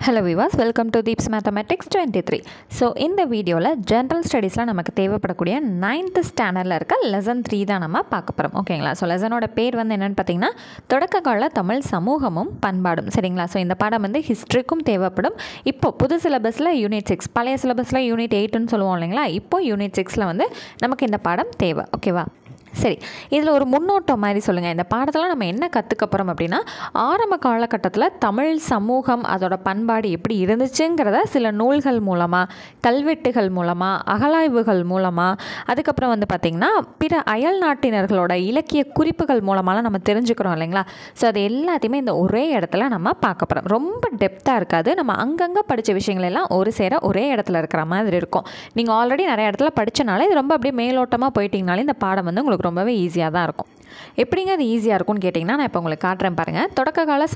Hello viewers, welcome to Deeps Mathematics 23. So இந்த வீடியோவில் general ஸ்டடீஸில் நமக்கு தேவைப்படக்கூடிய 9th ஸ்டாண்டர்டில் இருக்க லெசன் 3 தான் நம்ம பார்க்க போகிறோம். ஓகேங்களா? ஸோ லெசனோட பேர் வந்து என்னென்னு பார்த்தீங்கன்னா தொடக்க கால தமிழ் சமூகமும் பண்பாடும். சரிங்களா? ஸோ இந்த பாடம் வந்து ஹிஸ்ட்ரிக்கும் தேவைப்படும். இப்போ புது சிலபஸில் யூனிட் 6, பழைய சிலபஸில் யூனிட் 8ன்னு சொல்லுவோம் இல்லைங்களா? இப்போ யூனிட் 6ல் வந்து நமக்கு இந்த பாடம் தேவை. ஓகேவா? சரி, இதில் ஒரு முன்னோட்டம் மாதிரி சொல்லுங்கள். இந்த பாடத்தில் நம்ம என்ன கற்றுக்க போகிறோம் அப்படின்னா, ஆரம்ப காலகட்டத்தில் தமிழ் சமூகம் அதோட பண்பாடு எப்படி இருந்துச்சுங்கிறத சில நூல்கள் மூலமாக, கல்வெட்டுகள் மூலமாக, அகழாய்வுகள் மூலமாக, அதுக்கப்புறம் வந்து பார்த்திங்கன்னா பிற அயல் நாட்டினர்களோட இலக்கிய குறிப்புகள் மூலமாலாம் நம்ம தெரிஞ்சுக்கிறோம் இல்லைங்களா? ஸோ அது எல்லாத்தையுமே இந்த ஒரே இடத்துல நம்ம பார்க்க போகிறோம். ரொம்ப டெப்த்தாக இருக்காது. நம்ம அங்கங்கே படித்த விஷயங்கள் எல்லாம் ஒரு சேர ஒரே இடத்துல இருக்கிற மாதிரி இருக்கும். நீங்கள் ஆல்ரெடி நிறைய இடத்துல படித்தனால இது ரொம்ப அப்படியே மேலோட்டமாக போயிட்டீங்கனாலே இந்த பாடம் வந்து உங்களுக்கு ரொம்பவே ஈஸியாக தான் இருக்கும். எப்படிங்க அது ஈஸியாக இருக்கும்னு கேட்டிங்கன்னா, நான் இப்போ உங்களுக்கு காட்டுறேன் பாருங்கள். தொடக்க கால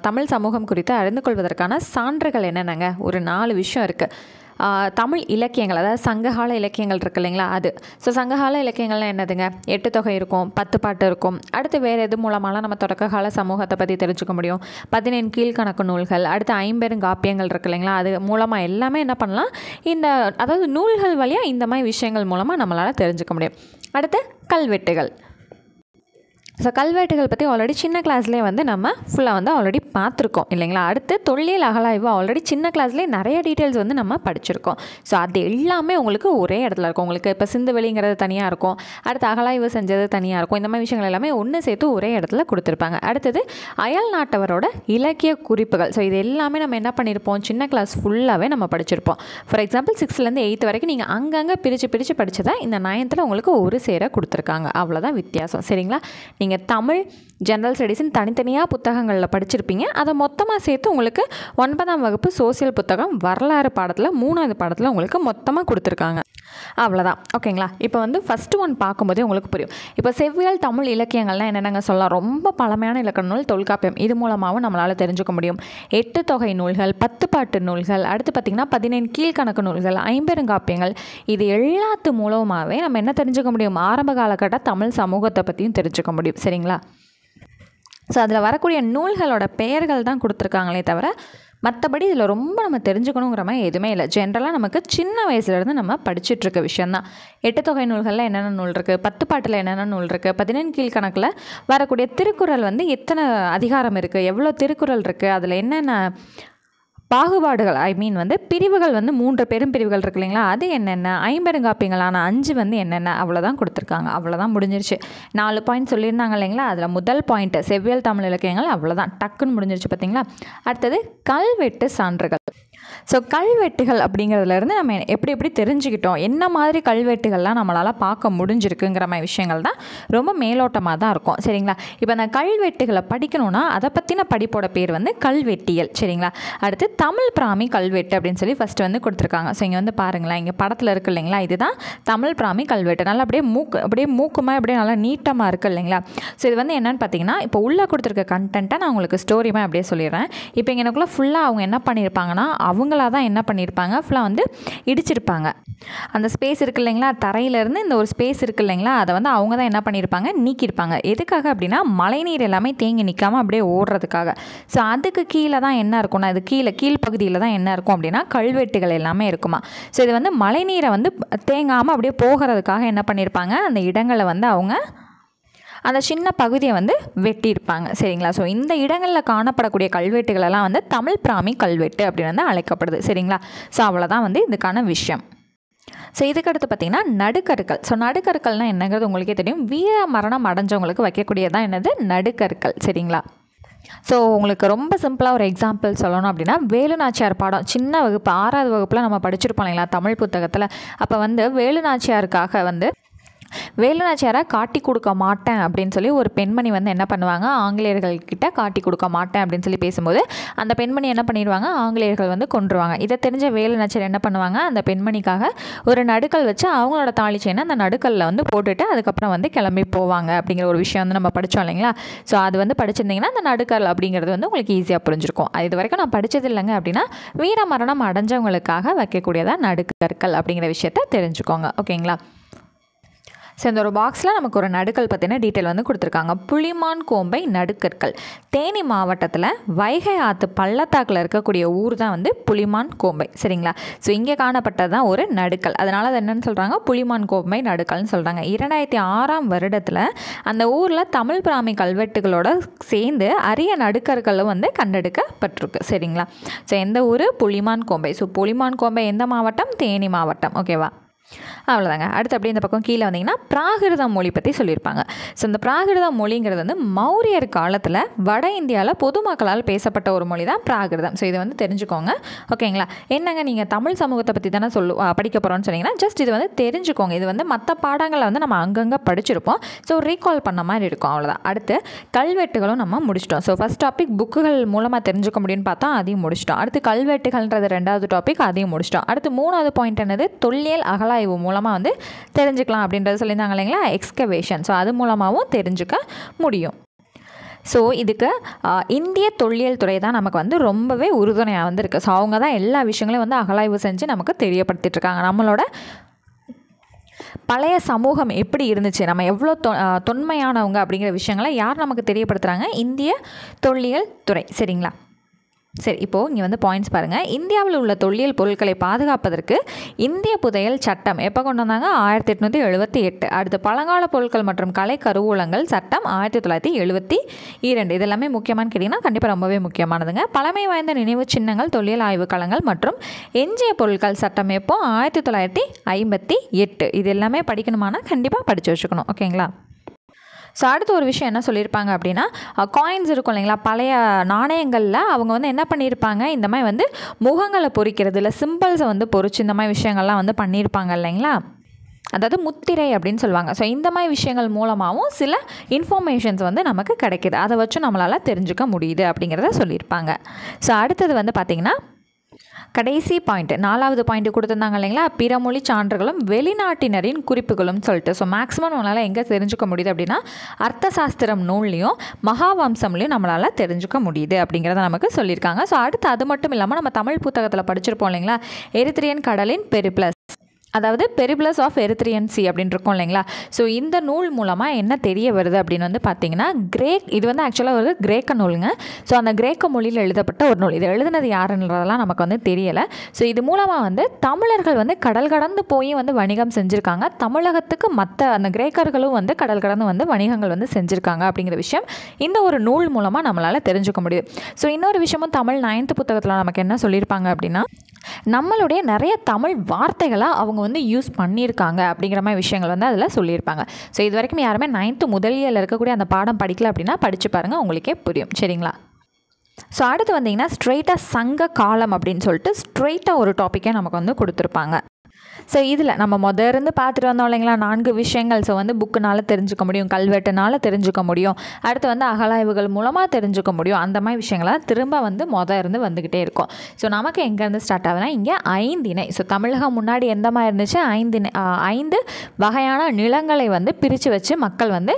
தமிழ் சமூகம் குறித்து அறிந்து கொள்வதற்கான சான்றுகள் என்னென்னங்க? ஒரு 4 விஷயம் இருக்குது. தமிழ் இலக்கியங்கள், அதாவது சங்ககால இலக்கியங்கள் இருக்குது இல்லைங்களா? அது. ஸோ சங்ககால இலக்கியங்கள்லாம் என்னதுங்க? 8 தொகை இருக்கும், 10 பாட்டு இருக்கும். அடுத்து வேறு எது மூலமாலாம் நம்ம தொடக்க கால சமூகத்தை பற்றி தெரிஞ்சுக்க முடியும்? 14 கீழ்கணக்கு நூல்கள், அடுத்து 50 காப்பியங்கள் இருக்குது இல்லைங்களா? அது மூலமாக எல்லாமே என்ன பண்ணலாம், இந்த அதாவது நூல்கள் வழியாக இந்த மாதிரி விஷயங்கள் மூலமாக நம்மளால் தெரிஞ்சுக்க முடியும். அடுத்து கல்வெட்டுகள். ஸோ கல்வெட்டுகள் பற்றி ஆல்ரெடி சின்ன கிளாஸ்லேயே வந்து நம்ம ஃபுல்லாக வந்து ஆல்ரெடி பார்த்துருக்கோம் இல்லைங்களா? அடுத்து தொல்லியல் அகழாய்வு ஆல்ரெடி சின்ன கிளாஸ்லேயே நிறைய டீட்டெயில்ஸ் வந்து நம்ம படிச்சிருக்கோம். ஸோ அது எல்லாமே உங்களுக்கு ஒரே இடத்துல இருக்கும். உங்களுக்கு இப்போ சிந்துவெளிங்கிறது தனியாக இருக்கும், அடுத்து அகழாய்வு செஞ்சது தனியாக இருக்கும். இந்த மாதிரி விஷயங்கள் எல்லாமே ஒன்று சேர்த்து ஒரே இடத்துல கொடுத்துருப்பாங்க. அடுத்தது அயல் நாட்டவரோட இலக்கிய குறிப்புகள். ஸோ இது எல்லாமே நம்ம என்ன பண்ணியிருப்போம், சின்ன கிளாஸ் ஃபுல்லாகவே நம்ம படிச்சிருப்போம். ஃபார் எக்ஸாம்பிள் 6லேருந்து 8 வரைக்கும் நீங்கள் அங்கங்கே பிரித்து படித்ததா இந்த 9th உங்களுக்கு ஒரு சேர கொடுத்துருக்காங்க. அவ்வளோதான் வித்தியாசம். சரிங்களா? நீங்கள் தமிழ் ஜென்ரல் ஸ்டடீஸ்ன்னு தனித்தனியாக புத்தகங்களில் படிச்சிருப்பீங்க. அதை மொத்தமாக சேர்த்து உங்களுக்கு 9ஆம் வகுப்பு சோசியல் புத்தகம் வரலாறு பாடத்தில் 3வது பாடத்தில் உங்களுக்கு மொத்தமாக கொடுத்துருக்காங்க. அவ்வளோதான். ஓகேங்களா? இப்போ வந்து ஃபஸ்ட்டு ஒன் பார்க்கும்போதே உங்களுக்கு புரியும். இப்போ செவ்வியல் தமிழ் இலக்கியங்கள்லாம் என்னென்னங்க சொல்லலாம்? ரொம்ப பழமையான இலக்கண நூல் தொல்காப்பியம். இது மூலமாகவும் நம்மளால் தெரிஞ்சுக்க முடியும். 8 தொகை நூல்கள், 10 பாட்டு நூல்கள், அடுத்து பார்த்திங்கன்னா 14 கீழ்கணக்கு நூல்கள், 50 காப்பியங்கள். இது எல்லாத்து மூலமாகவே நம்ம என்ன தெரிஞ்சுக்க முடியும்? ஆரம்ப காலகட்ட தமிழ் சமூகத்தை பற்றியும் தெரிஞ்சுக்க முடியும். சரிங்களா? ஸோ அதில் வரக்கூடிய நூல்களோட பெயர்கள் தான் கொடுத்துருக்காங்களே தவிர மற்றபடி இதில் ரொம்ப நம்ம தெரிஞ்சுக்கணுங்கிற மாதிரி எதுவுமே இல்லை. ஜென்ரலாக நமக்கு சின்ன வயசுலேருந்து நம்ம படிச்சுட்ருக்க விஷயந்தான். 8 தொகை நூல்களில் என்னென்ன நூல் இருக்குது, 10 பாட்டில் என்னென்ன நூல் இருக்குது, 14 கீழ்கணக்கில் வரக்கூடிய திருக்குறள் வந்து எத்தனை அதிகாரம் இருக்குது, எவ்வளோ திருக்குறள் இருக்குது, அதில் என்னென்ன பாகுபாடுகள், வந்து பிரிவுகள் வந்து 3 பெரும் பிரிவுகள் இருக்கு இல்லைங்களா? அது என்னென்ன, 50 காப்பியங்களான 5 வந்து என்னென்ன, அவ்வளோதான் கொடுத்துருக்காங்க. அவ்வளோதான் முடிஞ்சிருச்சு. 4 பாயிண்ட் சொல்லியிருந்தாங்க இல்லைங்களா? அதில் முதல் பாயிண்ட்டு செவ்வியல் தமிழ் இலக்கியங்கள், அவ்வளோதான் டக்குன்னு முடிஞ்சிருச்சு. பார்த்தீங்களா? அடுத்தது கல்வெட்டு சான்றுகள். ஸோ கல்வெட்டுகள் அப்படிங்கிறதுலேருந்து நம்ம எப்படி தெரிஞ்சுக்கிட்டோம், என்ன மாதிரி கல்வெட்டுகள்லாம் நம்மளால் பார்க்க முடிஞ்சிருக்குங்கிற மாதிரி விஷயங்கள் தான் ரொம்ப மேலோட்டமாக தான் இருக்கும். சரிங்களா? இப்போ அந்த கல்வெட்டுகளை படிக்கணும்னா அதை பற்றின படிப்போட பேர் வந்து கல்வெட்டியல். சரிங்களா? அடுத்து தமிழ் பிராமி கல்வெட்டு அப்படின்னு சொல்லி ஃபஸ்ட்டு வந்து கொடுத்துருக்காங்க. ஸோ இங்கே வந்து பாருங்களேன், இங்கே படத்தில் இருக்குது இல்லைங்களா? இதுதான் தமிழ் பிராமி கல்வெட்டு. நல்லா அப்படியே மூக்குமா அப்படியே நல்லா நீட்டமாக இருக்குது இல்லைங்களா? ஸோ இது வந்து என்னென்னு பார்த்தீங்கன்னா, இப்போ உள்ளே கொடுத்துருக்க கண்டென்ட்டை நான் உங்களுக்கு ஸ்டோரிமாக அப்படியே சொல்லிடுறேன். இப்போ இங்கே எனக்குள்ளே ஃபுல்லாக அவங்க என்ன பண்ணியிருப்பாங்கன்னா, அவங்களாக தான் என்ன பண்ணியிருப்பாங்க, ஃபுல்லாக வந்து இடிச்சிருப்பாங்க. அந்த ஸ்பேஸ் இருக்குது இல்லைங்களா? தரையிலேருந்து இந்த ஒரு ஸ்பேஸ் இருக்குது இல்லைங்களா? அதை வந்து அவங்க தான் என்ன பண்ணியிருப்பாங்க, நீக்கியிருப்பாங்க. எதுக்காக அப்படின்னா, மழைநீர் எல்லாமே தேங்கி நிற்காமல் அப்படியே ஓடுறதுக்காக. ஸோ அதுக்கு கீழே தான் என்ன இருக்கும்னா, இது கீழ்ப்பகுதியில் தான் என்ன இருக்கும் அப்படின்னா கல்வெட்டுகள் எல்லாமே இருக்குமா. ஸோ இது வந்து மழைநீரை வந்து தேங்காமல் அப்படியே போகிறதுக்காக என்ன பண்ணியிருப்பாங்க, அந்த இடங்களை வந்து அவங்க அந்த சின்ன பகுதியை வந்து வெட்டியிருப்பாங்க. சரிங்களா? ஸோ இந்த இடங்களில் காணப்படக்கூடிய கல்வெட்டுகளெல்லாம் வந்து தமிழ் பிராமி கல்வெட்டு அப்படின்னு வந்து அழைக்கப்படுது. சரிங்களா? ஸோ அவ்வளோதான் வந்து இதுக்கான விஷயம். ஸோ இதுக்கடுத்து பார்த்திங்கன்னா நடுக்கற்கள். ஸோ நடுக்கற்கள்னால் என்னங்கிறது உங்களுக்கே தெரியும். வீர மரணம் அடைஞ்சவங்களுக்கு வைக்கக்கூடியதான் என்னது, நடுக்கற்கள். சரிங்களா? ஸோ உங்களுக்கு ரொம்ப சிம்பிளாக ஒரு எக்ஸாம்பிள் சொல்லணும் அப்படின்னா, வேலுநாச்சியார் பாடம் சின்ன வகுப்பு 6வது வகுப்பில் நம்ம படிச்சிருப்போம் இல்லைங்களா தமிழ் புத்தகத்தில். அப்போ வந்து வேலுநாச்சியாருக்காக வந்து வேலுநாச்சியாரை காட்டி கொடுக்க மாட்டேன் அப்படின்னு சொல்லி ஒரு பெண்மணி வந்து என்ன பண்ணுவாங்க, ஆங்கிலேயர்கள்கிட்ட காட்டி கொடுக்க மாட்டேன் அப்படின்னு சொல்லி பேசும்போது அந்த பெண்மணி என்ன பண்ணிடுவாங்க, ஆங்கிலேயர்கள் வந்து கொன்றுவாங்க. இதை தெரிஞ்ச வேலுநாச்சியார் என்ன பண்ணுவாங்க, அந்த பெண்மணிக்காக ஒரு நடுக்கல் வச்சு அவங்களோட தாலி செயினை அந்த நடுக்கல்ல வந்து போட்டுட்டு அதுக்கப்புறம் வந்து கிளம்பி போவாங்க அப்படிங்கிற ஒரு விஷயம் வந்து நம்ம படித்தோம் இல்லைங்களா? ஸோ அது வந்து படிச்சிருந்தீங்கன்னா அந்த நடுக்கல் அப்படிங்கிறது வந்து உங்களுக்கு ஈஸியாக புரிஞ்சிருக்கும். இது வரைக்கும் நான் படித்தது இல்லைங்க அப்படின்னா, வீர மரணம் அடைஞ்சவங்களுக்காக வைக்கக்கூடியதான் நடுக்கற்கள் அப்படிங்கிற விஷயத்த தெரிஞ்சுக்கோங்க. ஓகேங்களா? ஸோ இந்த ஒரு பாக்ஸில் நமக்கு ஒரு நடுக்கல் பற்றின டீட்டெயில் வந்து கொடுத்துருக்காங்க. புலிமான் கோம்பை நடுக்கற்கள். தேனி மாவட்டத்தில் வைகை ஆற்று பள்ளத்தாக்கில் இருக்கக்கூடிய ஊர் தான் வந்து புலிமான் கோம்பை. சரிங்களா? ஸோ இங்கே காணப்பட்டது தான் ஒரு நடுக்கல். அதனால் அது என்னென்னு சொல்கிறாங்க, புலிமான் கோம்பை நடுக்கல்னு சொல்கிறாங்க. 2006 வருடத்தில் அந்த ஊரில் தமிழ் பிராமி கல்வெட்டுகளோட சேர்ந்து அரிய நடுக்கற்களும் வந்து கண்டெடுக்கப்பட்டிருக்கு. சரிங்களா? ஸோ எந்த ஊர்? புலிமான் கோம்பை. ஸோ புலிமான் கோம்பை எந்த மாவட்டம்? தேனி மாவட்டம். ஓகேவா? அவ்வளோதாங்க. அடுத்து அப்படி இந்த பக்கம் கீழே வந்தீங்கன்னா பிராகிருத மொழி பற்றி சொல்லியிருப்பாங்க. ஸோ இந்த பிராகிருத மொழிங்கிறது வந்து மௌரியர் காலத்தில் வட இந்தியாவில் பொதுமக்களால் பேசப்பட்ட ஒரு மொழி தான் பிராகிருதம். ஸோ இதை வந்து தெரிஞ்சுக்கோங்க. ஓகேங்களா? என்னங்க நீங்கள் தமிழ் சமூகத்தை பற்றி தானே படிக்க போகிறோன்னு சொன்னீங்கன்னா ஜஸ்ட் இது வந்து தெரிஞ்சுக்கோங்க. இது வந்து மற்ற பாடங்களை வந்து நம்ம அங்கங்கே படிச்சிருப்போம். ஸோ ரீகால் பண்ண மாதிரி இருக்கும். அவ்வளோதான். அடுத்து கல்வெட்டுகளும் நம்ம முடிச்சிட்டோம். ஸோ ஃபஸ்ட் டாபிக் புக்குகள் மூலமாக தெரிஞ்சுக்க முடியும்னு பார்த்தா அதையும் முடிச்சிட்டோம். அடுத்து கல்வெட்டுகள்ன்றது 2வது டாபிக், அதையும் முடிச்சிட்டோம். அடுத்து 3வது பாயிண்ட் என்னது? தொல்லியல் அகலாய்வு மூலமாக வந்து தெரிஞ்சுக்கலாம் அப்படின்றது சொல்லியிருந்தாங்க இல்லைங்களா, எக்ஸ்கவேஷன். ஸோ அது மூலமாகவும் தெரிஞ்சுக்க முடியும். ஸோ இதுக்கு இந்திய தொல்லியல் துறை தான் நமக்கு வந்து ரொம்பவே உறுதுணையாக வந்து இருக்குது. ஸோ அவங்க தான் எல்லா விஷயங்களையும் வந்து அகலாய்வு செஞ்சு நமக்கு தெரியப்படுத்திட்டுருக்காங்க. நம்மளோட பழைய சமூகம் எப்படி இருந்துச்சு, நம்ம எவ்வளோ தொன்மையானவங்க அப்படிங்கிற விஷயங்களை யார் நமக்கு தெரியப்படுத்துகிறாங்க? இந்திய தொல்லியல் துறை. சரிங்களா? சரி, இப்போது இங்கே வந்து பாயிண்ட்ஸ் பாருங்கள். இந்தியாவில் உள்ள தொல்லியல் பொருட்களை பாதுகாப்பதற்கு இந்திய புதையல் சட்டம் எப்போ கொண்டு வந்தாங்க? 1878. அடுத்து பழங்கால பொருட்கள் மற்றும் கலை கருவூலங்கள் சட்டம் 1972. இது எல்லாமே முக்கியமானு கேட்டிங்கன்னா கண்டிப்பாக ரொம்பவே முக்கியமானதுங்க. பழமை வாய்ந்த நினைவு சின்னங்கள், தொல்லியல் ஆய்வுக்களங்கள் மற்றும் எஞ்சிய பொருட்கள் சட்டம் எப்போ? 1958. இது எல்லாமே படிக்கணுமானா கண்டிப்பாக படித்து வச்சுக்கணும். ஓகேங்களா? ஸோ அடுத்து ஒரு விஷயம் என்ன சொல்லியிருப்பாங்க அப்படின்னா, காயின்ஸ் இருக்கும் இல்லைங்களா, பழைய நாணயங்களில் அவங்க வந்து என்ன பண்ணியிருப்பாங்க, இந்த மாதிரி வந்து முகங்களை பொறிக்கிறது இல்லை சிம்பிள்ஸை வந்து பொறிச்சு இந்த மாதிரி விஷயங்கள்லாம் வந்து பண்ணியிருப்பாங்க இல்லைங்களா, அதாவது முத்திரை அப்படின்னு சொல்லுவாங்க. ஸோ இந்த மாதிரி விஷயங்கள் மூலமாகவும் சில இன்ஃபர்மேஷன்ஸ் வந்து நமக்கு கிடைக்கிது. அதை வச்சு நம்மளால் தெரிஞ்சுக்க முடியுது அப்படிங்கிறத சொல்லியிருப்பாங்க. ஸோ அடுத்தது வந்து பார்த்திங்கன்னா கடைசி பாயிண்ட் 4வது பாயிண்ட் கொடுத்துருந்தாங்க இல்லைங்களா, பிற மொழி சான்றுகளும் வெளிநாட்டினரின் குறிப்புகளும் சொல்லிட்டு. ஸோ மேக்ஸிமம் நம்மளால் எங்கே தெரிஞ்சுக்க முடியுது அப்படின்னா அர்த்த சாஸ்திரம் நூல்லையும் மகாவம்சம்லையும் நம்மளால் தெரிஞ்சுக்க முடியுது அப்படிங்கிறத நமக்கு சொல்லியிருக்காங்க. ஸோ அடுத்து அது மட்டும் இல்லாமல் நம்ம தமிழ் புத்தகத்தில் படிச்சிருப்போம் இல்லைங்களா, எரித்ரியன் கடலின் பெரிப்ளஸ், அதாவது பெரிப்ளஸ் ஆஃப் எரித்ரியன் சி அப்படின்னு இருக்கும் இல்லைங்களா. ஸோ இந்த நூல் மூலமாக என்ன தெரிய வருது அப்படின்னு வந்து பார்த்தீங்கன்னா, இது வந்து ஆக்சுவலாக ஒரு கிரேக்க நூலுங்க. ஸோ அந்த கிரேக்க மொழியில் எழுதப்பட்ட ஒரு நூல். இது எழுதுனது யாருன்றதெல்லாம் நமக்கு வந்து தெரியலை. ஸோ இது மூலமாக வந்து தமிழர்கள் வந்து கடல் கடந்து போய் வந்து வணிகம் செஞ்சுருக்காங்க. தமிழகத்துக்கு மற்ற அந்த கிரேக்கர்களும் வந்து கடல் கடந்து வந்து வணிகங்கள் வந்து செஞ்சுருக்காங்க அப்படிங்கிற விஷயம் இந்த ஒரு நூல் மூலமாக நம்மளால் தெரிஞ்சுக்க முடியுது. ஸோ இன்னொரு விஷயமும் தமிழ் 9th புத்தகத்தில் நமக்கு என்ன சொல்லியிருப்பாங்க அப்படின்னா, நம்மளுடைய நிறைய தமிழ் வார்த்தைகளை அவங்க வந்து யூஸ் பண்ணியிருக்காங்க அப்படிங்கிற மாதிரி விஷயங்கள் வந்து அதில் சொல்லியிருப்பாங்க. ஸோ இது வரைக்கும் யாருமே 9th முதல் இயரில் இருக்கக்கூடிய அந்த பாடம் படிக்கல அப்படின்னா படித்து பாருங்கள், உங்களுக்கே புரியும். சரிங்களா? ஸோ அடுத்து வந்தீங்கன்னா ஸ்ட்ரெயிட்டாக சங்க காலம் அப்படின்னு சொல்லிட்டு ஸ்ட்ரெயிட்டாக ஒரு டாப்பிக்கே நமக்கு வந்து கொடுத்துருப்பாங்க. ஸோ இதில் நம்ம இருந்து பார்த்துட்டு வந்தோம் இல்லைங்களா 4 விஷயங்கள். ஸோ வந்து புக்குனால் தெரிஞ்சுக்க முடியும், கல்வெட்டுனால் தெரிஞ்சுக்க முடியும், அடுத்து வந்து அகலாய்வுகள் மூலமாக தெரிஞ்சுக்க முடியும். அந்த மாதிரி விஷயங்கள்லாம் திரும்ப வந்து இருந்து வந்துக்கிட்டே இருக்கும். ஸோ நமக்கு எங்கேருந்து ஸ்டார்ட் ஆகுதுன்னா இங்கே 5 இணை. ஸோ தமிழகம் முன்னாடி எந்த மாதிரி இருந்துச்சு, 5 வகையான நிலங்களை வந்து பிரித்து வச்சு மக்கள் வந்து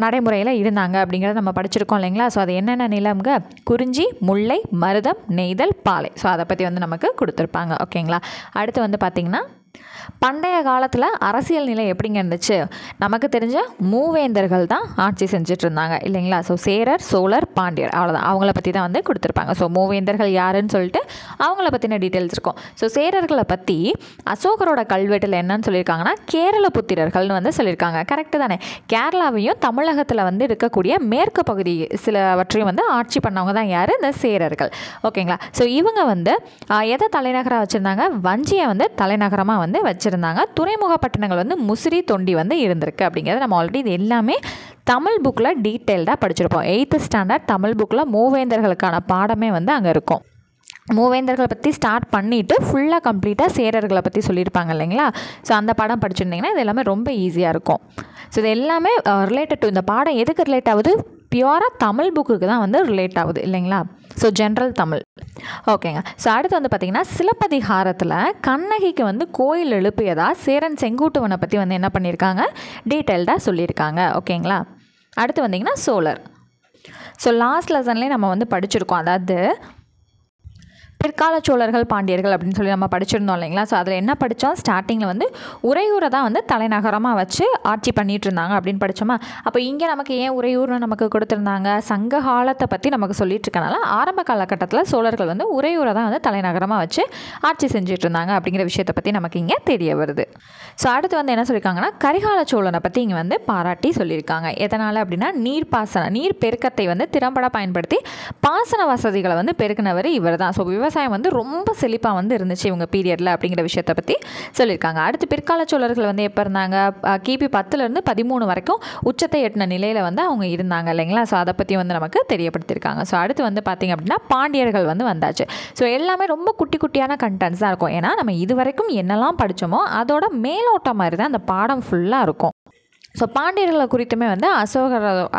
நடைமுறையில் இருந்தாங்க அப்படிங்கிறத நம்ம படிச்சிருக்கோம் இல்லைங்களா. ஸோ அது என்னென்ன நிலம்ங்க? குறிஞ்சி, முல்லை, மருதம், நெய்தல், பாலை. ஸோ அதை பற்றி வந்து நமக்கு கொடுத்துருப்பாங்க. ஓகேங்களா? அடுத்து வந்து பார்த்திங்கன்னா பண்டைய காலத்தில் அரசியல் நிலை எப்படிங்க இருந்துச்சு? நமக்கு தெரிஞ்ச மூவேந்தர்கள் தான் ஆட்சி செஞ்சுட்டு இருந்தாங்க இல்லைங்களா. ஸோ சேரர், சோழர், பாண்டியர், அவ்வளோதான். அவங்கள பற்றி தான் வந்து கொடுத்துருப்பாங்க. ஸோ மூவேந்தர்கள் யாருன்னு சொல்லிட்டு அவங்கள பற்றின டீட்டெயில்ஸ் இருக்கும். ஸோ சேரர்களை பற்றி அசோகரோட கல்வெட்டில் என்னன்னு சொல்லியிருக்காங்கன்னா கேரள புத்திரர்கள்னு வந்து சொல்லியிருக்காங்க. கரெக்டு தானே? கேரளாவையும் தமிழகத்தில் வந்து இருக்கக்கூடிய மேற்கு பகுதி சிலவற்றையும் வந்து ஆட்சி பண்ணவங்க தான் யார்? இந்த சேரர்கள். ஓகேங்களா. ஸோ இவங்க வந்து எதை தலைநகராக வச்சுருந்தாங்க? வஞ்சியை வந்து தலைநகரமாக வந்து வச்சுருந்தாங்க. துறைமுக பட்டணங்கள் வந்து முசிறி, தொண்டி வந்து இருந்திருக்கு அப்படிங்கிறது நம்ம ஆல்ரெடி இது எல்லாமே தமிழ் புக்கில் டீட்டெயில்டாக படிச்சிருப்போம். 8th ஸ்டாண்டர்ட் தமிழ் புக்கில் மூவேந்தர்களுக்கான பாடமே வந்து அங்கே இருக்கும். மூவேந்தர்களை பற்றி ஸ்டார்ட் பண்ணிவிட்டு ஃபுல்லாக கம்ப்ளீட்டாக சேரர்களை பற்றி சொல்லியிருப்பாங்க இல்லைங்களா. ஸோ அந்த பாடம் படிச்சிருந்தீங்கன்னா இது எல்லாமே ரொம்ப ஈஸியாக இருக்கும். ஸோ இது எல்லாமே ரிலேட்டட் டு இந்த பாடம் எதுக்கு ரிலேட் ஆகுது? பியூராக தமிழ் புக்குக்கு தான் வந்து ரிலேட் ஆகுது இல்லைங்களா. So general Tamil. ஓகேங்க. ஸோ அடுத்து வந்து பார்த்திங்கன்னா சிலப்பதிகாரத்தில் கண்ணகிக்கு வந்து கோயில் எழுப்பியதா சேரன் செங்குட்டுவனை பற்றி வந்து என்ன பண்ணியிருக்காங்க? டீட்டெயில்டாக சொல்லியிருக்காங்க. ஓகேங்களா. அடுத்து வந்திங்கன்னா சோழர். ஸோ லாஸ்ட் லெசன்லேயே நம்ம வந்து படிச்சிருக்கோம். அதாவது பிற்கால சோழர்கள் பாண்டியர்கள் அப்படின்னு சொல்லி நம்ம படிச்சிருந்தோம் இல்லைங்களா. ஸோ அதில் என்ன படித்தோம், ஸ்டார்டிங்கில் வந்து உறையூரை தான் வந்து தலைநகரமாக வச்சு ஆட்சி பண்ணிகிட்டு இருந்தாங்க அப்படின்னு படித்தோமா. அப்போ இங்கே நமக்கு ஏன் உறையூர்னு நமக்கு கொடுத்துருந்தாங்க, சங்க காலத்தை பற்றி நமக்கு சொல்லிட்டு இருக்கனால ஆரம்ப காலகட்டத்தில் சோழர்கள் வந்து உறையூரை தான் வந்து தலைநகரமாக வச்சு ஆட்சி செஞ்சுட்டு இருந்தாங்க அப்படிங்கிற விஷயத்தை பற்றி நமக்கு இங்கே தெரிய வருது. ஸோ அடுத்து வந்து என்ன சொல்லியிருக்காங்கன்னா, கரிகால சோழனை பற்றி இங்கே வந்து பாராட்டி சொல்லியிருக்காங்க. எதனால் அப்படின்னா, நீர் பெருக்கத்தை வந்து திறம்பட பயன்படுத்தி பாசன வசதிகளை வந்து பெருக்கினவர் இவர் தான். ஸோ விவசாயம் வந்து ரொம்ப செழிப்பாக வந்து இருந்துச்சு இவங்க பீரியடில் அப்படிங்கிற விஷயத்தை பற்றி சொல்லியிருக்காங்க. அடுத்து பிற்கால சோழர்கள் வந்து எப்போ இருந்தாங்க, கிபி 10லேருந்து 13 வரைக்கும் உச்சத்தை எட்டின நிலையில் வந்து அவங்க இருந்தாங்க இல்லைங்களா. ஸோ அதை பற்றி வந்து நமக்கு தெரியப்படுத்தியிருக்காங்க. ஸோ அடுத்து வந்து பார்த்திங்க அப்படின்னா பாண்டியர்கள் வந்து வந்தாச்சு. ஸோ எல்லாமே ரொம்ப குட்டி குட்டியான கண்டென்ட்ஸ் தான் இருக்கும். ஏன்னா நம்ம இது வரைக்கும் என்னெல்லாம் படித்தோமோ அதோட மேலோட்டம் மாதிரி தான் அந்த பாடம் ஃபுல்லாக இருக்கும். ஸோ பாண்டியர்களை குறித்துமே வந்து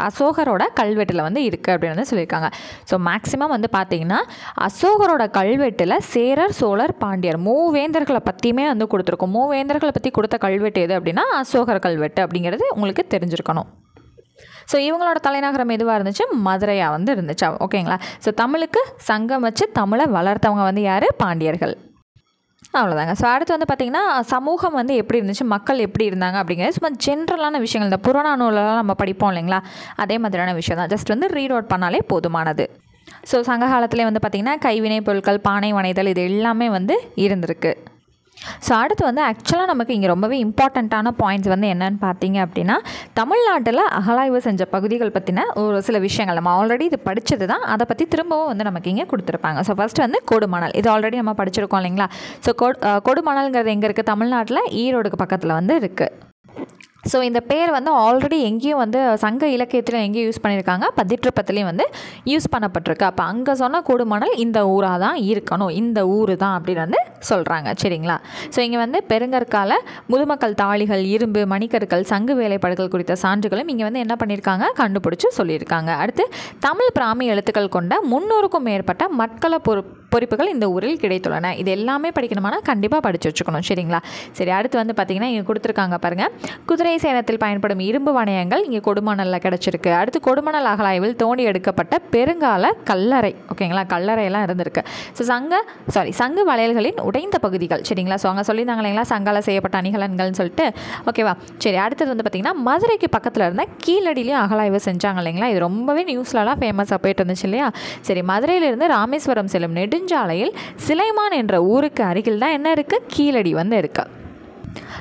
அசோகரோட கல்வெட்டில் வந்து இருக்குது அப்படின்னு வந்து சொல்லியிருக்காங்க. ஸோ மேக்ஸிமம் வந்து பார்த்திங்கன்னா அசோகரோட கல்வெட்டில் சேரர், சோழர், பாண்டியர் மூவேந்தர்களை பற்றியுமே வந்து கொடுத்துருக்கோம். மூவேந்தர்களை பற்றி கொடுத்த கல்வெட்டு எது அப்படின்னா அசோகர் கல்வெட்டு அப்படிங்கிறது உங்களுக்கு தெரிஞ்சிருக்கணும். ஸோ இவங்களோட தலைநகரம் எதுவாக இருந்துச்சு, மதுரையாக வந்து இருந்துச்சு. ஓகேங்களா. ஸோ தமிழுக்கு சங்கம் வச்சு தமிழை வளர்த்தவங்க வந்து யார், பாண்டியர்கள். அவ்வளோதாங்க. ஸோ அடுத்து வந்து பார்த்திங்கன்னா சமூகம் வந்து எப்படி இருந்துச்சு, மக்கள் எப்படி இருந்தாங்க அப்படிங்கிறது சும்மா ஜென்ரலான விஷயங்கள், இந்த புறநானூலெலாம் நம்ம படிப்போம் இல்லைங்களா, அதே மாதிரியான விஷயம் தான். ஜஸ்ட் வந்து ரீட் அவுட் பண்ணாலே போதுமானது. ஸோ சங்க காலத்துலேயே வந்து பார்த்திங்கன்னா கைவினை பொருட்கள், பானை வனைதல் இது எல்லாமே வந்து இருந்திருக்கு. ஸோ அடுத்து வந்து ஆக்சுவலாக நமக்கு இங்கே ரொம்பவே இம்பார்ட்டண்ட்டான பாயிண்ட்ஸ் வந்து என்னென்னு பார்த்தீங்க அப்படின்னா, தமிழ்நாட்டில் அகழாய்வு செஞ்ச பகுதிகள் பற்றின ஒரு சில விஷயங்கள் நம்ம ஆல்ரெடி இது படித்தது தான், அதை பற்றி திரும்பவும் வந்து நமக்கு இங்கே கொடுத்துருப்பாங்க. ஸோ ஃபஸ்ட்டு வந்து கொடுமணல், இது ஆல்ரெடி நம்ம படிச்சிருக்கோம் இல்லைங்களா. ஸோ கொடுமணல்ங்கிறது எங்கே இருக்குது, தமிழ்நாட்டில் ஈரோடுக்கு பக்கத்தில் வந்து இருக்குது. ஸோ இந்த பேர் வந்து ஆல்ரெடி எங்கேயும் வந்து சங்க இலக்கியத்தில் எங்கேயும் யூஸ் பண்ணியிருக்காங்க, பதிற்றுப்பத்துலேயும் வந்து யூஸ் பண்ணப்பட்டிருக்கு. அப்போ அங்கே சொன்ன கொடுமணல் இந்த ஊராக தான் இருக்கணும், இந்த ஊர் தான் அப்படின்னு வந்து சொல்கிறாங்க. சரிங்களா. ஸோ இங்கே வந்து பெருங்கற்கால முதுமக்கள் தாளிகள், இரும்பு, மணிக்கற்கள், சங்கு வேலைப்பாடுகள் குறித்த சான்றுகளும் இங்கே வந்து என்ன பண்ணியிருக்காங்க, கண்டுபிடிச்சி சொல்லியிருக்காங்க. அடுத்து தமிழ் பிராமி எழுத்துக்கள் கொண்ட 300க்கும் மேற்பட்ட மட்கள பொறிப்புகள் இந்த ஊரில் கிடைத்துள்ளன. இது எல்லாமே படிக்கணுமானா கண்டிப்பாக படித்து வச்சுக்கணும். சரிங்களா. சரி, அடுத்து வந்து பார்த்திங்கன்னா இங்கே கொடுத்துருக்காங்க பாருங்கள், குதிரை சேனத்தில் பயன்படும் இரும்பு வணையங்கள் இங்கே கொடுமணலில் கிடச்சிருக்கு. அடுத்து கொடுமணல் அகழாய்வில் தோண்டி எடுக்கப்பட்ட பெருங்கால கல்லறை, ஓகேங்களா, கல்லறையெல்லாம் இருந்திருக்கு. ஸோ சங்கு வளையல்களின் உடைந்த பகுதிகள். சரிங்களா. ஸோ அங்கே சொல்லியிருந்தாங்க இல்லைங்களா, சங்கால செய்யப்பட்ட அணிகலன்கள்னு சொல்லிட்டு. ஓகேவா. சரி, அடுத்தது வந்து பார்த்திங்கன்னா மதுரைக்கு பக்கத்தில் இருந்த கீழடியிலையும் அகழாய்வு செஞ்சாங்க இல்லைங்களா. இது ரொம்பவே நியூஸ்லலாம் ஃபேமஸாக போயிட்டு இருந்துச்சு இல்லையா. சரி, மதுரையிலிருந்து ராமேஸ்வரம் செல்லும் நெடுஞ்சாலையில் சிலைமான் என்ற ஊருக்கு அருகில் தான் என்ன இருக்குது, கீழடி வந்து இருக்குது.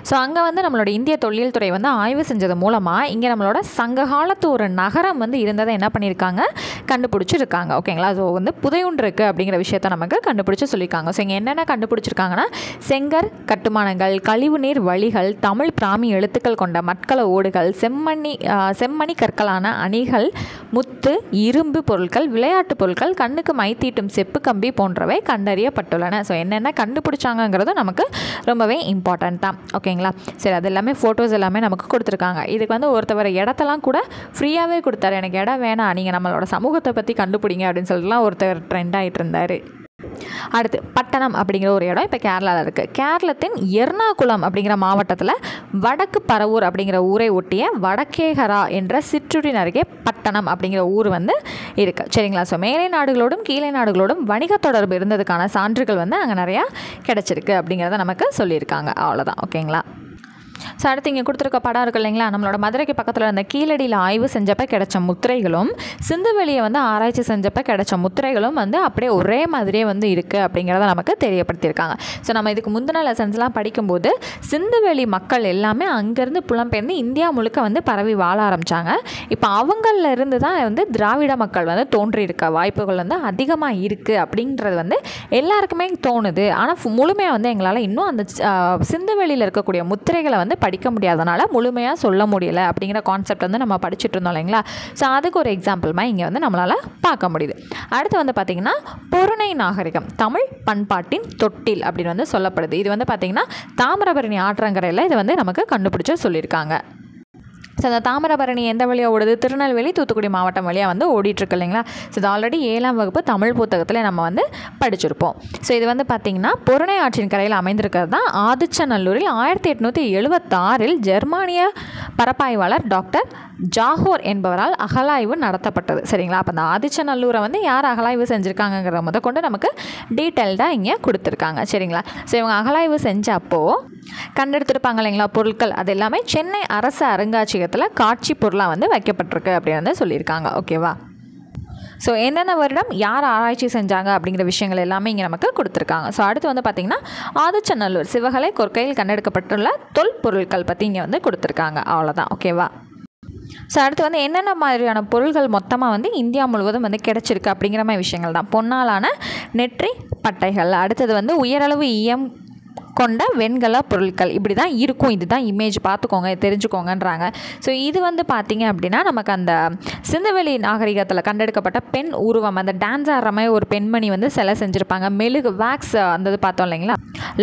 ஸோ அங்கே வந்து நம்மளோட இந்திய தொல்லியல் துறை வந்து ஆய்வு செஞ்சது மூலமாக இங்கே நம்மளோட சங்க காலத்து ஒரு நகரம் வந்து இருந்ததை என்ன பண்ணியிருக்காங்க, கண்டுபிடிச்சிருக்காங்க. ஓகேங்களா. ஸோ வந்து புதையுண்டு இருக்குது அப்படிங்கிற விஷயத்த நமக்கு கண்டுபிடிச்சி சொல்லியிருக்காங்க. ஸோ இங்கே என்னென்ன கண்டுபிடிச்சிருக்காங்கன்னா, செங்கற் கட்டுமானங்கள், கழிவுநீர் வழிகள், தமிழ் பிராமி எழுத்துக்கள் கொண்ட மட்கள ஓடுகள், செம்மணி கற்களான அணிகள், முத்து, இரும்பு பொருட்கள், விளையாட்டு பொருட்கள், கண்ணுக்கு மைத்தீட்டும் செப்பு கம்பி போன்றவை கண்டறியப்பட்டுள்ளன. ஸோ என்னென்ன கண்டுபிடிச்சாங்கிறது நமக்கு ரொம்பவே இம்பார்ட்டன்ட் தான். ஓகேங்களா. சரி, அது எல்லாமே ஃபோட்டோஸ் எல்லாமே நமக்கு கொடுத்துருக்காங்க. இதுக்கு வந்து ஒருத்தவர் இடத்தெல்லாம் கூட ஃப்ரீயாகவே கொடுத்தாரு. எனக்கு இடம் வேணாம், நீங்கள் நம்மளோட சமூகத்தை பற்றி கண்டுபிடிங்க அப்படின்னு சொல்லிட்டுலாம் ஒருத்தர் ட்ரெண்ட் ஆகிட்டு இருந்தார். அடுத்து பட்டணம் அப்படிங்கிற ஒரு இடம் இப்போ கேரளாவில் இருக்குது. கேரளத்தின் எர்ணாகுளம் அப்படிங்கிற மாவட்டத்தில் வடக்கு பரவூர் அப்படிங்கிற ஊரை ஒட்டிய வடக்கேகரா என்ற சிற்றூரின் அருகே பட்டணம் அப்படிங்கிற ஊர் வந்து இருக்குது. சரிங்களா. ஸோ மேலை நாடுகளோடும் கீழே நாடுகளோடும் வணிக தொடர்பு இருந்ததுக்கான சான்றுகள் வந்து அங்கே நிறையா கிடச்சிருக்கு அப்படிங்கிறத நமக்கு சொல்லியிருக்காங்க. அவ்வளோதான். ஓகேங்களா. ஸோ அடுத்து இங்கே கொடுத்துருக்க படம் இருக்குது இல்லைங்களா, நம்மளோட மதுரைக்கு பக்கத்தில் இருந்த கீழடியில் ஆய்வு செஞ்சப்போ கிடைச்ச முத்திரைகளும் சிந்துவெளியை வந்து ஆராய்ச்சி செஞ்சப்போ கிடைச்ச முத்திரைகளும் வந்து அப்படியே ஒரே மாதிரியே வந்து இருக்குது அப்படிங்கிறத நமக்கு தெரியப்படுத்தியிருக்காங்க. ஸோ நம்ம இதுக்கு முந்தின லெசன்ஸ்லாம் படிக்கும்போது சிந்துவெளி மக்கள் எல்லாமே அங்கேருந்து புலம்பெயர்ந்து இந்தியா முழுக்க வந்து பரவி வாழ ஆரம்பித்தாங்க. இப்போ அவங்களில் இருந்து தான் வந்து திராவிட மக்கள் வந்து தோன்றியிருக்க வாய்ப்புகள் வந்து அதிகமாக இருக்குது அப்படின்றது வந்து எல்லாருக்குமே தோணுது. ஆனால் முழுமையாக வந்து எங்களால் இன்னும் அந்த சிந்துவெளியில் இருக்கக்கூடிய முத்திரைகளை வந்து படிக்க முடியாதனால முழுமையாக சொல்ல முடியல அப்படிங்கிற கான்செப்ட் வந்து நம்ம படிச்சுட்டு இருந்தோம் இல்லைங்களா. ஸோ அதுக்கு ஒரு எக்ஸாம்பிள்மாக இங்கே வந்து நம்மளால் பார்க்க முடியுது. அடுத்து வந்து பார்த்திங்கன்னா பொருணை நாகரிகம் தமிழ் பண்பாட்டின் தொட்டில் அப்படின்னு வந்து சொல்லப்படுது. இது வந்து பார்த்திங்கன்னா தாமிரபரணி ஆற்றங்கரையில் இதை வந்து நமக்கு கண்டுபிடிச்சி சொல்லியிருக்காங்க. ஸோ அந்த தாமிரபரணி எந்த வழியாக ஓடுது, திருநெல்வேலி தூத்துக்குடி மாவட்டம் வழியாக வந்து ஓடிட்டுருக்கு இல்லைங்களா. ஸோ இது ஆல்ரெடி 7ஆம் வகுப்பு தமிழ் புத்தகத்தில் நம்ம வந்து படிச்சிருப்போம். ஸோ இது வந்து பார்த்திங்கன்னா பொருணை ஆற்றின் கரையில் அமைந்திருக்கிறது தான். ஆதிச்சநல்லூரில் 1876 ஜெர்மானிய பரப்பாய்வாளர் டாக்டர் ஜாகூர் என்பவரால் அகழாய்வு நடத்தப்பட்டது. சரிங்களா? அப்போ அந்த ஆதிச்சநல்லூரை வந்து யார் அகழாய்வு செஞ்சுருக்காங்கங்கிற கொண்டு நமக்கு டீட்டெயில்டாக இங்கே கொடுத்துருக்காங்க. சரிங்களா? ஸோ இவங்க அகழாய்வு செஞ்சப்போ கண்டெடுத்துருப்பாங்க இல்லைங்களா பொருட்கள், அது எல்லாமே சென்னை அரசு அருங்காட்சியகத்தில் காட்சி பொருளாக வந்து வைக்கப்பட்டிருக்கு அப்படின்னு வந்து சொல்லியிருக்காங்க. ஓகேவா? ஸோ எந்தெந்த வருடம் யார் ஆராய்ச்சி செஞ்சாங்க அப்படிங்கிற விஷயங்கள் எல்லாமே இங்கே நமக்கு கொடுத்துருக்காங்க. ஸோ அடுத்து வந்து பார்த்திங்கன்னா ஆதிச்சநல்லூர் சிவகலை கொற்கையில் கண்டெடுக்கப்பட்டுள்ள தொல்பொருட்கள் பற்றி இங்கே வந்து கொடுத்துருக்காங்க. அவ்வளோதான். ஓகேவா? ஸோ அடுத்து வந்து என்னென்ன மாதிரியான பொருள்கள் மொத்தமாக வந்து இந்தியா முழுவதும் வந்து கிடச்சிருக்கு அப்படிங்கிற மாதிரி விஷயங்கள் தான். பொன்னாலான நெற்றி பட்டைகள், அடுத்தது வந்து உயரளவு ஈயம் கொண்ட வெண்கல பொருட்கள், இப்படி தான் இருக்கும். இதுதான் இமேஜ், பார்த்துக்கோங்க, தெரிஞ்சுக்கோங்கன்றாங்க. ஸோ இது வந்து பார்த்திங்க அப்படின்னா நமக்கு அந்த சிந்துவெளி நாகரிகத்தில் கண்டெடுக்கப்பட்ட பெண் உருவம், அந்த டான்ஸ் ஆடுற மாதிரி ஒரு பெண்மணி வந்து சிலை செஞ்சுருப்பாங்க. மெழுகு வேக்ஸ் அந்த இது பார்த்தோம் இல்லைங்களா,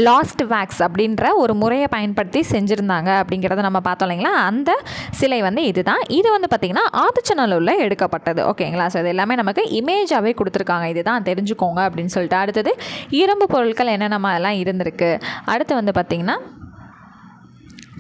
லாஸ்ட் வேக்ஸ் அப்படின்ற ஒரு முறையை பயன்படுத்தி செஞ்சுருந்தாங்க அப்படிங்கிறத நம்ம பார்த்தோம் இல்லைங்களா, அந்த சிலை வந்து இதுதான். இது வந்து பார்த்திங்கன்னா ஆதிச்சநல்லூரில் எடுக்கப்பட்டது. ஓகேங்களா? ஸோ இது எல்லாமே நமக்கு இமேஜாகவே கொடுத்துருக்காங்க, இதுதான் தெரிஞ்சுக்கோங்க அப்படின்னு சொல்லிட்டு. அடுத்தது இரும்பு பொருட்கள் என்னென்ன மாதிரிலாம் இருந்திருக்கு. அடுத்து வந்து பார்த்திங்கன்னா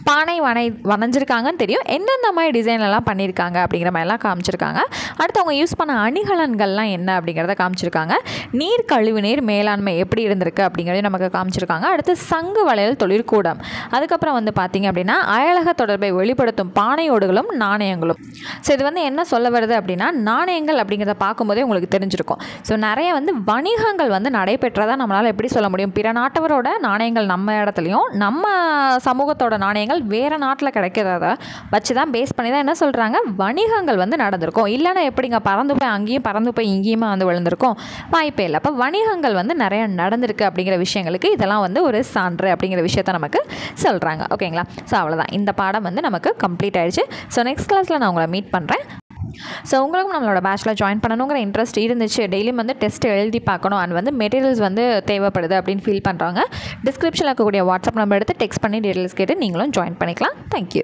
பானை வரைஞ்சிருக்காங்கன்னு தெரியும், எந்தெந்த மாதிரி டிசைன்லாம் பண்ணியிருக்காங்க அப்படிங்கிற மாதிரிலாம் காமிச்சிருக்காங்க. அடுத்து அவங்க யூஸ் பண்ண அணிகலன்கள்லாம் என்ன அப்படிங்கிறத காமிச்சிருக்காங்க. நீர் கழிவுநீர் மேலாண்மை எப்படி இருந்திருக்கு அப்படிங்கிறதையும் நமக்கு காமிச்சிருக்காங்க. அடுத்து சங்கு வளையல் தொழிற்கூடம், அதுக்கப்புறம் வந்து பார்த்திங்க அப்படின்னா அயலக தொடர்பை வெளிப்படுத்தும் பானையோடுகளும் நாணயங்களும். ஸோ இது வந்து என்ன சொல்ல வருது அப்படின்னா, நாணயங்கள் அப்படிங்கிறத பார்க்கும்போதே உங்களுக்கு தெரிஞ்சிருக்கும். ஸோ நிறைய வந்து வணிகங்கள் வந்து நடைபெற்றதாக நம்மளால் எப்படி சொல்ல முடியும், பிற நாட்டவரோட நாணயங்கள் நம்ம இடத்துலையும் நம்ம சமூகத்தோட நாணயங்கள் வேறு நாட்டில் கிடைக்கிறத வச்சு தான் பேஸ் பண்ணி தான் என்ன சொல்கிறாங்க, வணிகங்கள் வந்து நடந்திருக்கும். இல்லைன்னா எப்படிங்க பறந்து போய் அங்கேயும் பறந்து போய் இங்கேயுமே வந்து விழுந்திருக்கும், வாய்ப்பே இல்லை. அப்போ வணிகங்கள் வந்து நிறைய நடந்திருக்கு அப்படிங்கிற விஷயங்களுக்கு இதெல்லாம் வந்து ஒரு சான்று அப்படிங்கிற விஷயத்த நமக்கு சொல்கிறாங்க. ஓகேங்களா? ஸோ அவ்வளோதான், இந்த பாடம் வந்து நமக்கு கம்ப்ளீட் ஆயிடுச்சு. ஸோ நெக்ஸ்ட் கிளாஸில் நான் உங்களை மீட் பண்ணுறேன். ஸோ உங்களுக்கும் நம்மளோட பேட்சில் ஜாயின் பண்ணணுங்கிற இன்ட்ரெஸ்ட் இருந்துச்சு, டெய்லியும் வந்து டெஸ்ட் எழுதி பார்க்கணும் அண்ட் வந்து மெட்டீரியல்ஸ் வந்து தேவைப்படுது அப்படின்னு ஃபீல் பண்ணுறவங்க டிஸ்கிரிப்ஷனில் இருக்கக்கூடிய வாட்ஸ்அப் நம்பர் எடுத்து டெக்ஸ்ட் பண்ணி டீட்டெயில்ஸ் கேட்டு நீங்களும் ஜாயின் பண்ணிக்கலாம். தேங்க்யூ.